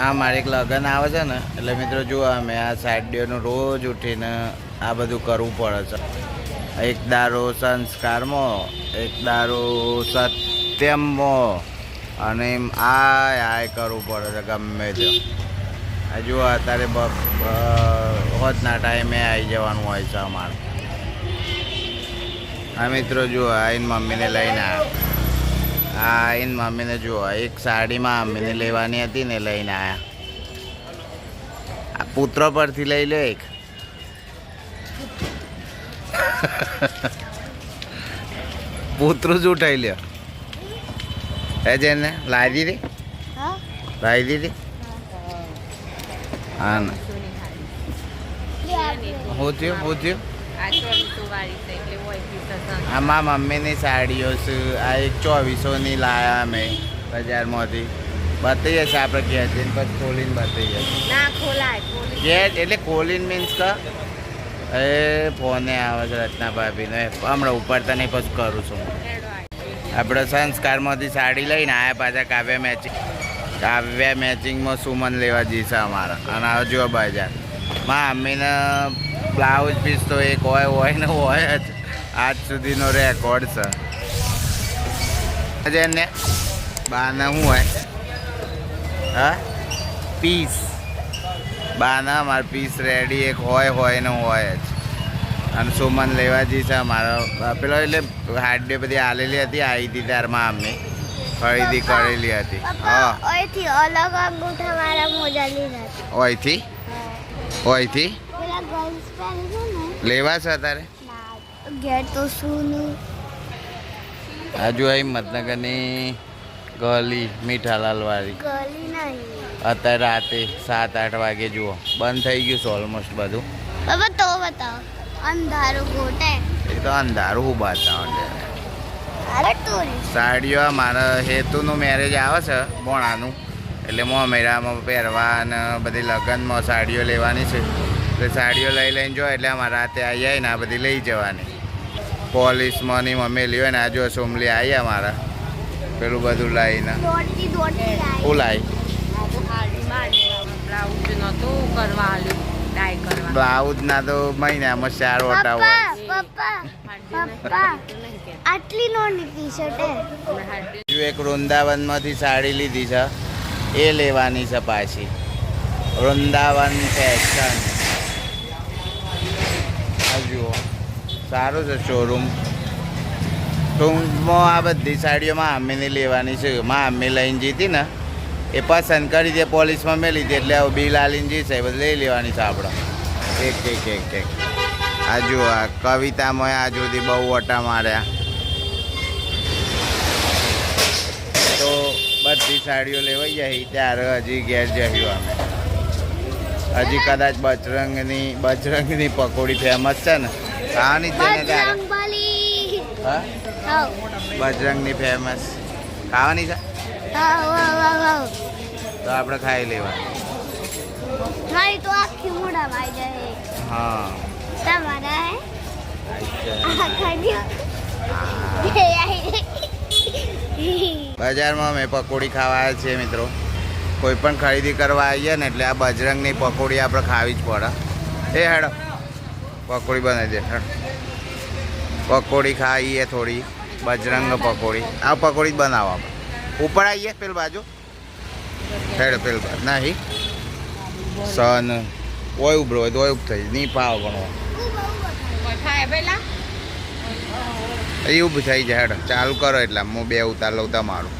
આ મારે એક લગ્ન આવે છે ને એટલે મિત્રો જુઓ અમે આ સાડીઓનું રોજ ઉઠીને આ બધું કરવું પડે છે. એક દારો સંસ્કારમાં, એક દારો સત્યમમાં, અને આ કરવું પડે છે ગમે તે. આ જુઓ અત્યારે હોજના ટાઈમે આવી જવાનું હોય છે અમારે. આ મિત્રો જુઓ આઈને મમ્મીને લઈને આવ્યા. હા આઈને મમ્મીને જુઓ એક સાડીમાં મમ્મીને લેવાની હતી ને લઈને આવ્યા. આ પુત્ર પરથી લઈ લો એક. પુત્ર જ ઉઠાઈ લ્યો. હે જેને લાવી દીધી, લાવી દીધી. હા ને હું થયું આમાં મમ્મીની સાડીઓ છે. આ એક 2400ની લાયા અમે બજારમાંથી. બતાવીએ છીએ આપણે ઘેર જઈને પછી ખોલીને બતાવીએ. ઘેર એટલે ખોલીને મીન્સ કે એ ફોને આવે છે રચના ભાભીનો. હમણાં ઉપાડતા નહીં પછી કરું છું. આપણે સંસ્કારમાંથી સાડી લઈને આવ્યા પાછા કાવ્ય મેચિંગમાં સુમન લેવા જઈશે અમારા. અને જો બજાર મમ્મીને બ્લાઉઝ પીસ તો એક હોય ને હોય જ. આજ સુધીનો રેકોર્ડ છે. ને બાને શું હોય? હા પીસ બાના અમારે પીસ રેડી એક હોય ને હોય જ. અને સુમન લેવા જઈશે અમારો પેલો. એટલે હાડે બધી આલેલી હતી, આવી હતી ત્યારમાં અમે ખરીદી કરેલી હતી. હા ઓયથી ઓયથી લેવા છે તારે? હજુ અહીં હિંમતનગરની ગલી મીઠાલાલ વાળી અત્યારે રાતે 7-8 વાગે જુઓ બંધ થઈ ગયું છે ઓલમોસ્ટ બધું. એ તો અંધારું હું બતાવો. સાડીઓ મારા હેતુનું મેરેજ આવે છે ભોણાનું, એટલે મોમેરામાં પહેરવા અને બધી લગ્નમાં સાડીઓ લેવાની છે. એટલે સાડીઓ લઈને જો એટલે અમારે રાતે આવી જાય ને આ બધી લઈ જવાની. પોલીસમાં ની મમ્મી હોય ને આ જો સોમલી આવી અમારા પેલું બધું લાવીને. શું લાવી? બ્લાઉઝ ના તો મહિનામાં 4 ઓટા હોય. એક વૃંદાવનમાંથી સાડી લીધી છે એ લેવાની છે પાછી. વૃંદાવન ફેશન જુઓ સારું છે શોરૂમ. ટૂંકમાં આ બધી સાડીઓમાં અમ્મીને લેવાની છે. અમ્મી લઈને જીતી ને એ પસંદ કરી દે પોલીસમાં મેલી દે એટલે બિલ આલીને જીશે એ બધું લઈ લેવાની છે આપણે. એક આ જુઓ આ કવિતામાં આ સુધી બહુ ઓટા માર્યા. તો બધી સાડીઓ લેવાઈ જાય ત્યારે હજી ઘેર જશું અમે. હજી કદાચ બજરંગની પકોડી ફેમસ છે ને ખાવાની છે ને ત્યારે. હા બજરંગની ફેમસ ખાવાની છે તો આપણે ખાઈ લેવા. હા બજારમાં અમે પકોડી ખાવા આવ્યા છીએ મિત્રો. કોઈ પણ ખરીદી કરવા આવીએ ને એટલે આ બજરંગની પકોડી આપણે ખાવી જ પડે. એ હેડો પકોડી બનાવી દે. પકોડી ખાઈએ થોડી બજરંગ પકોડી. આ પકોડી જ બનાવો આપણે. ઉપર આવીએ પેલ બાજુ હેડ પેલ બાજુ નહીં સન ઓય ઉભરો હોય તો ઓય ઉભ થઈ નહીં પાવ ગણો એ ઊભું થઈ જાય. હેડ ચાલુ કરો એટલે હું 2 ઉતાર લઉં તમારું.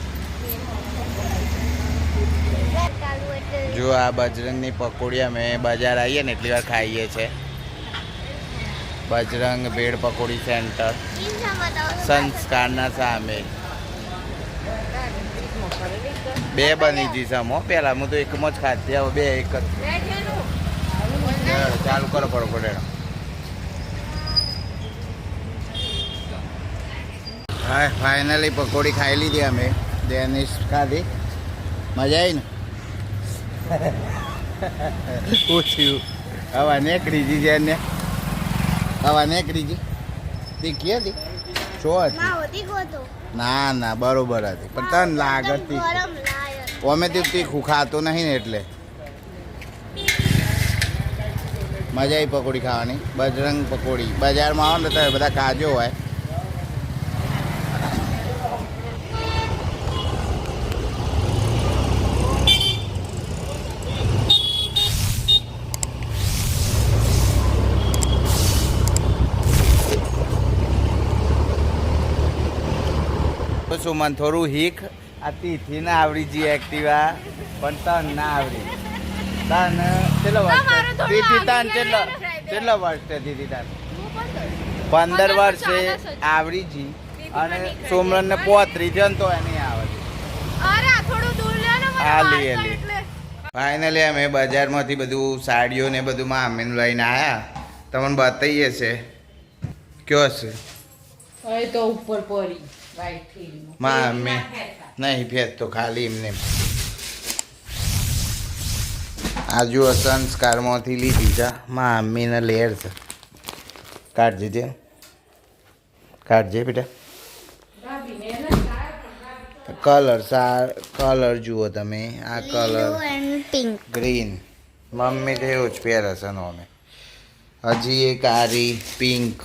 જો આ બજરંગની પકોડી અમે બજાર આવીએ ને એટલી વાર ખાઈએ છીએ. બજરંગ ભેળ પકોડી સેન્ટર સંસ્કારના સામે 2 બની જઈ સમો. પહેલાં હું તો એકમાં જ ખાતી હવે 2 એક જ. ચાલુ કરો પકોડી. હા ફાઇનલી પકોડી ખાઈ લીધી અમે. ડેનિશ ખાધી. મજા આવી ને? પૂછ્યું હવા નેકડી જી છે ને હવા નેકડી જી તીખી હતી છો હતી? ના બરોબર હતી પણ તને લાગતી અમે તીખું ખાતું નહીં ને એટલે મજા આવી પકોડી ખાવાની. બજરંગ પકોડી બજારમાં આવો ને તો બધા કાજો હોય. સુમન થોડું હીખ આ તીથી ના આવડી જી એક્ટિવા પણ તન ના આવડી. તન કેટલો વર્ષ દીદી તન કેટલો વર્ષ દીદી તન 15 વર્ષે આવડી જી અને સોમરન ને 35 જન તો એની આવડે. ફાઇનલી અમે બજારમાંથી બધું સાડીઓ ને બધું મામીને લઈને આવ્યા. તમને બતાવીએ છે કયો છે તો ઉપર પડી મામી નહીં ફેર તો ખાલી એમને આજુ સંસ્કારમાંથી લીધી છે. મામીને લેર છે. કાઢજે જે કાઢજે બેટા. કલર જુઓ તમે. આ કલર ગ્રીન મમ્મી તો એવું જ પહેરે છે નો અમે. હજી એક આરી પિંક.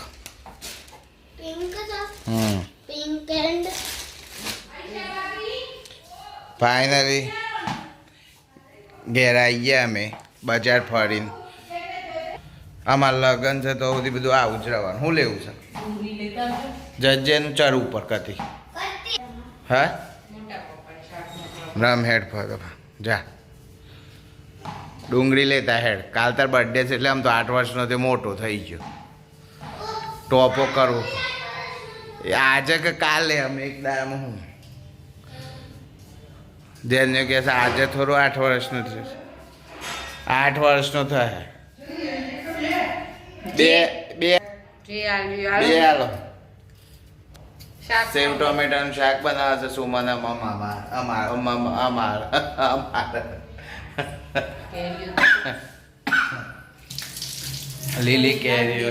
ફાઇનલી ઘેર આવી ગયા અમે બજાર ફરીને. અમારા લગ્ન છે તો બધી બધું આવું જ રહેવાનું. શું લેવું છે જજેનું ચર ઉપર કતી હા રમ હેડ ફરો જા ડુંગળી લેતા હેડ. કાલ તાર બર્થડે છે એટલે આમ તો 8 વર્ષનો તે મોટો થઈ ગયો. ટોપો કરવો આજે કે કાલે અમે એક દાડામાં હું જેને કહે છે આજે થોડું 8 વર્ષનું થશે. 8 વર્ષનો થાય. બે હાલો સેવ ટોમેટાનું શાક બનાવે છે સુમન અમાર લીલી કેરીઓ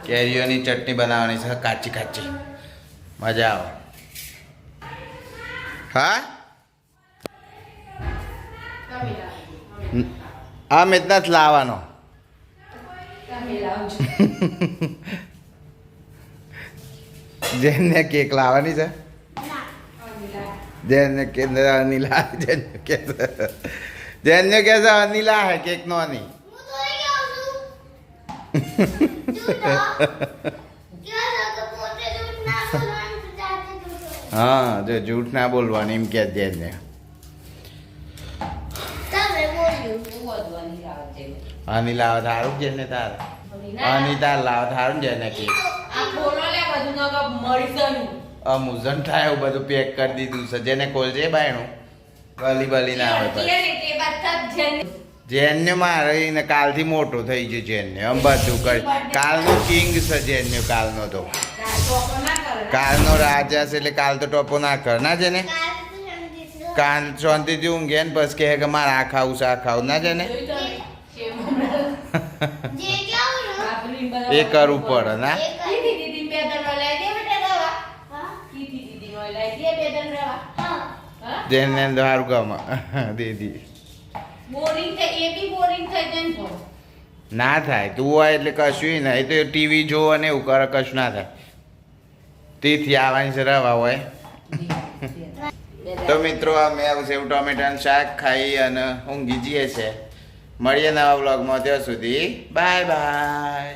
કેરીઓની ચટણી બનાવવાની છે કાચી કાચી. મજા આવે. હા આ મેં જ લાવવાનો. જેને કેક લાવવાની છે જેને કે અનિલા જેને કે છે અનિલા હે કેક નો નહીં. હા જો જૂઠ ના બોલવાની એમ કે જેને અનિલા આવે તારું જેને તારે અનિતા લાવ થારું જેને કેક અમુઝન થાય એવું બધું પેક કરી દીધું છે. જેને ખોલજે બાયણું ગલી બલી ના આવે. જેને મારે ને કાલથી મોટો થઈ ગયો. જેને આમ બધું કરી કાલનો કિંગ છે જેને. કાલનો તો કાલનો રાજા છે એટલે કાલ તો ટોપો ના કર ના જેને. કાલ શાંતિથી ઊંઘે ને બસ કહે કે મારે આ ખાવું છે આ ખાવું ના જેને. એ કરવું પડે ના. જેને સારું ગમે દીદી ના થાય. તું હોય એટલે કશું નહીં. તો ટીવી જોવો ને એવું કરે કશું ના થાય. તેથી આવવાની છે રવા હોય. તો મિત્રો અમે સેવ ટોમેટાનું શાક ખાઈ અને ઊંઘી જઈએ છે. મળીએ નવા બ્લોગમાં. ત્યાં સુધી બાય બાય.